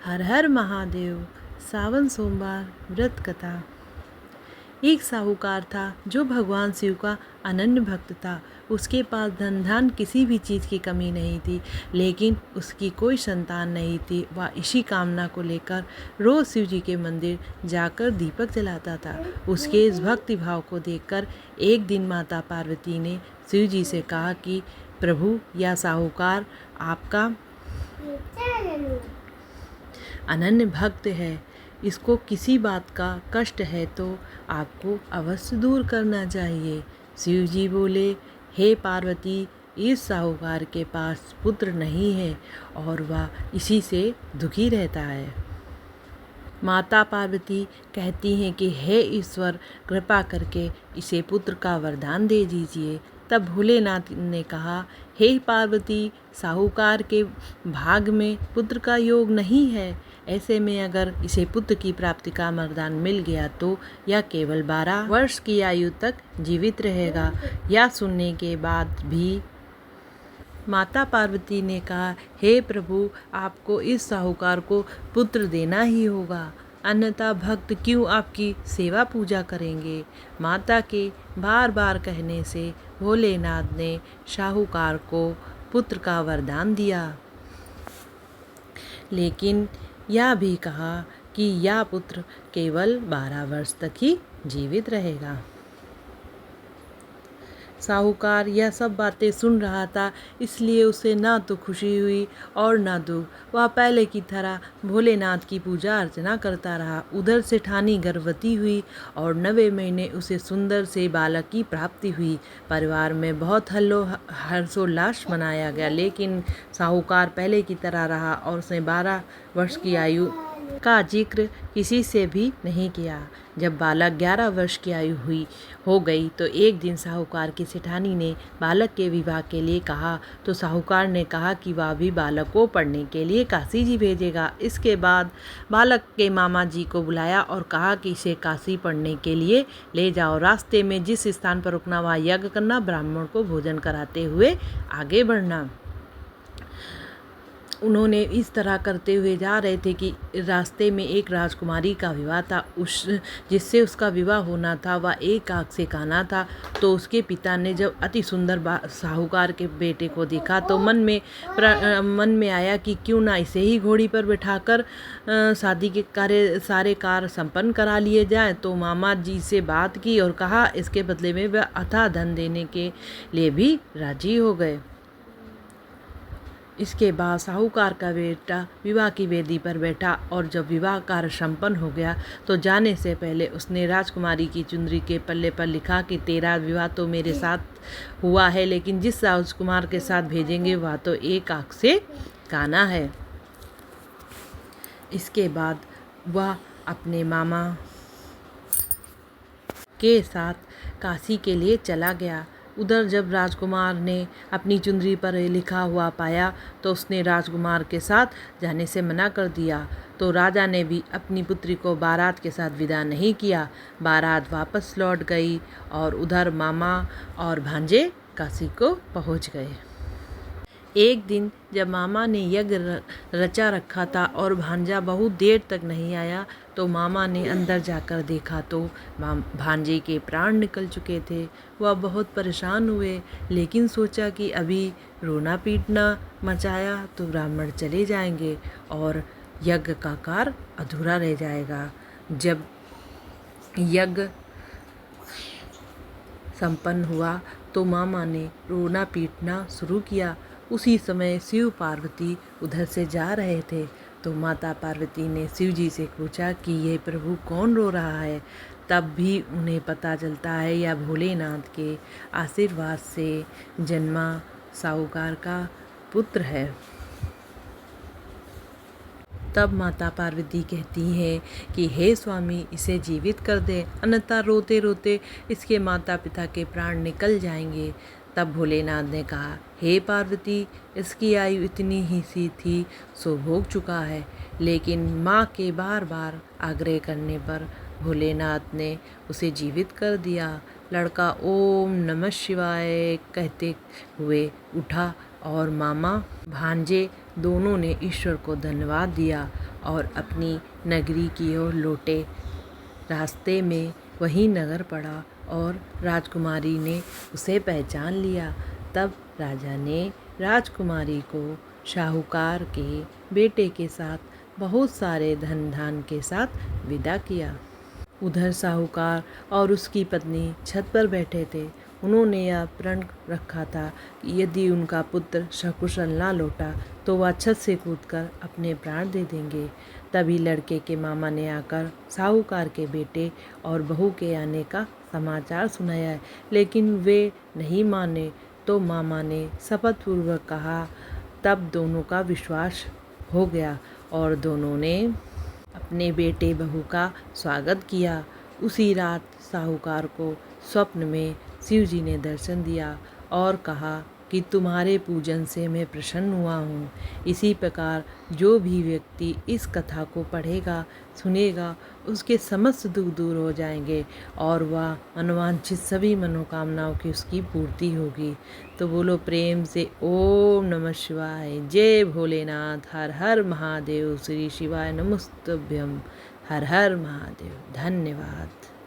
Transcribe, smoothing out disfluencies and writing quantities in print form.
हर हर महादेव। सावन सोमवार व्रत कथा। एक साहूकार था जो भगवान शिव का अनन्य भक्त था। उसके पास धन धान किसी भी चीज़ की कमी नहीं थी, लेकिन उसकी कोई संतान नहीं थी। वह इसी कामना को लेकर रोज़ शिव जी के मंदिर जाकर दीपक जलाता था। उसके इस भक्ति भाव को देखकर एक दिन माता पार्वती ने शिव जी से कहा कि प्रभु, यह साहूकार आपका अनन्य भक्त है, इसको किसी बात का कष्ट है तो आपको अवश्य दूर करना चाहिए। शिव जी बोले, हे पार्वती, इस साहूकार के पास पुत्र नहीं है और वह इसी से दुखी रहता है। माता पार्वती कहती हैं कि हे ईश्वर, कृपा करके इसे पुत्र का वरदान दे दीजिए। तब भोलेनाथ ने कहा, हे पार्वती, साहूकार के भाग में पुत्र का योग नहीं है। ऐसे में अगर इसे पुत्र की प्राप्ति का वरदान मिल गया तो यह केवल 12 वर्ष की आयु तक जीवित रहेगा। यह सुनने के बाद भी माता पार्वती ने कहा, हे प्रभु, आपको इस साहूकार को पुत्र देना ही होगा, अन्यथा भक्त क्यों आपकी सेवा पूजा करेंगे। माता के बार बार कहने से भोलेनाथ ने साहूकार को पुत्र का वरदान दिया, लेकिन यह भी कहा कि यह पुत्र केवल 12 वर्ष तक ही जीवित रहेगा। साहूकार यह सब बातें सुन रहा था, इसलिए उसे ना तो खुशी हुई और ना दुख। वह पहले की तरह भोलेनाथ की पूजा अर्चना करता रहा। उधर से ठानी गर्भवती हुई और 9वें महीने उसे सुंदर से बालक की प्राप्ति हुई। परिवार में बहुत हर्षोल्लास मनाया गया, लेकिन साहूकार पहले की तरह रहा और उसने 12 वर्ष की आयु का जिक्र किसी से भी नहीं किया। जब बालक 11 वर्ष की आयु हो गई तो एक दिन साहूकार की सेठानी ने बालक के विवाह के लिए कहा, तो साहूकार ने कहा कि वह भी बालक को पढ़ने के लिए काशी जी भेजेगा। इसके बाद बालक के मामा जी को बुलाया और कहा कि इसे काशी पढ़ने के लिए ले जाओ। रास्ते में जिस स्थान पर रुकना वहाँ यज्ञ करना, ब्राह्मण को भोजन कराते हुए आगे बढ़ना। उन्होंने इस तरह करते हुए जा रहे थे कि रास्ते में एक राजकुमारी का विवाह था। जिससे उसका विवाह होना था वह एक आँख से काना था। तो उसके पिता ने जब अति सुंदर साहूकार के बेटे को देखा तो मन में आया कि क्यों ना इसे ही घोड़ी पर बैठाकर शादी के सारे कार्य संपन्न करा लिए जाए। तो मामा जी से बात की और कहा, इसके बदले में वह अथाह धन देने के लिए भी राजी हो गए। इसके बाद साहूकार का बेटा विवाह की वेदी पर बैठा और जब विवाह कार्य संपन्न हो गया तो जाने से पहले उसने राजकुमारी की चुंदरी के पल्ले पर लिखा कि तेरा विवाह तो मेरे साथ हुआ है, लेकिन जिस राजकुमार के साथ भेजेंगे वह तो एक आँख से काना है। इसके बाद वह अपने मामा के साथ काशी के लिए चला गया। उधर जब राजकुमार ने अपनी चुंदरी पर लिखा हुआ पाया तो उसने राजकुमार के साथ जाने से मना कर दिया। तो राजा ने भी अपनी पुत्री को बारात के साथ विदा नहीं किया। बारात वापस लौट गई और उधर मामा और भांजे काशी को पहुंच गए। एक दिन जब मामा ने यज्ञ रचा रखा था और भांजा बहुत देर तक नहीं आया तो मामा ने अंदर जाकर देखा तो भांजे के प्राण निकल चुके थे। वह बहुत परेशान हुए, लेकिन सोचा कि अभी रोना पीटना मचाया तो ब्राह्मण चले जाएंगे और यज्ञ का कार्य अधूरा रह जाएगा। जब यज्ञ संपन्न हुआ तो मामा ने रोना पीटना शुरू किया। उसी समय शिव पार्वती उधर से जा रहे थे तो माता पार्वती ने शिव जी से पूछा कि ये प्रभु कौन रो रहा है। तब भी उन्हें पता चलता है यह भोलेनाथ के आशीर्वाद से जन्मा साहूकार का पुत्र है। तब माता पार्वती कहती हैं कि हे स्वामी, इसे जीवित कर दे, अन्यथा रोते रोते इसके माता पिता के प्राण निकल जाएंगे। तब भोलेनाथ ने कहा, हे पार्वती, इसकी आयु इतनी ही सी थी सो भोग चुका है। लेकिन माँ के बार बार आग्रह करने पर भोलेनाथ ने उसे जीवित कर दिया। लड़का ओम नमः शिवाय कहते हुए उठा और मामा भांजे दोनों ने ईश्वर को धन्यवाद दिया और अपनी नगरी की ओर लौटे। रास्ते में वही नगर पड़ा और राजकुमारी ने उसे पहचान लिया। तब राजा ने राजकुमारी को शाहूकार के बेटे के साथ बहुत सारे धन धान के साथ विदा किया। उधर साहूकार और उसकी पत्नी छत पर बैठे थे। उन्होंने यह प्रण रखा था कि यदि उनका पुत्र सकुशल ना लौटा तो वह छत से कूदकर अपने प्राण दे देंगे। तभी लड़के के मामा ने आकर साहूकार के बेटे और बहू के आने का समाचार सुनाया, लेकिन वे नहीं माने। तो मामा ने शपथ पूर्वक कहा। तब दोनों का विश्वास हो गया और दोनों ने अपने बेटे बहू का स्वागत किया। उसी रात साहूकार को स्वप्न में शिव जी ने दर्शन दिया और कहा कि तुम्हारे पूजन से मैं प्रसन्न हुआ हूँ। इसी प्रकार जो भी व्यक्ति इस कथा को पढ़ेगा सुनेगा उसके समस्त दुख दूर हो जाएंगे और वह मनोवांछित सभी मनोकामनाओं की उसकी पूर्ति होगी। तो बोलो प्रेम से ओम नमः शिवाय। जय भोलेनाथ। हर हर महादेव। श्री शिवाय नमस्तुभ्यम। हर हर महादेव। धन्यवाद।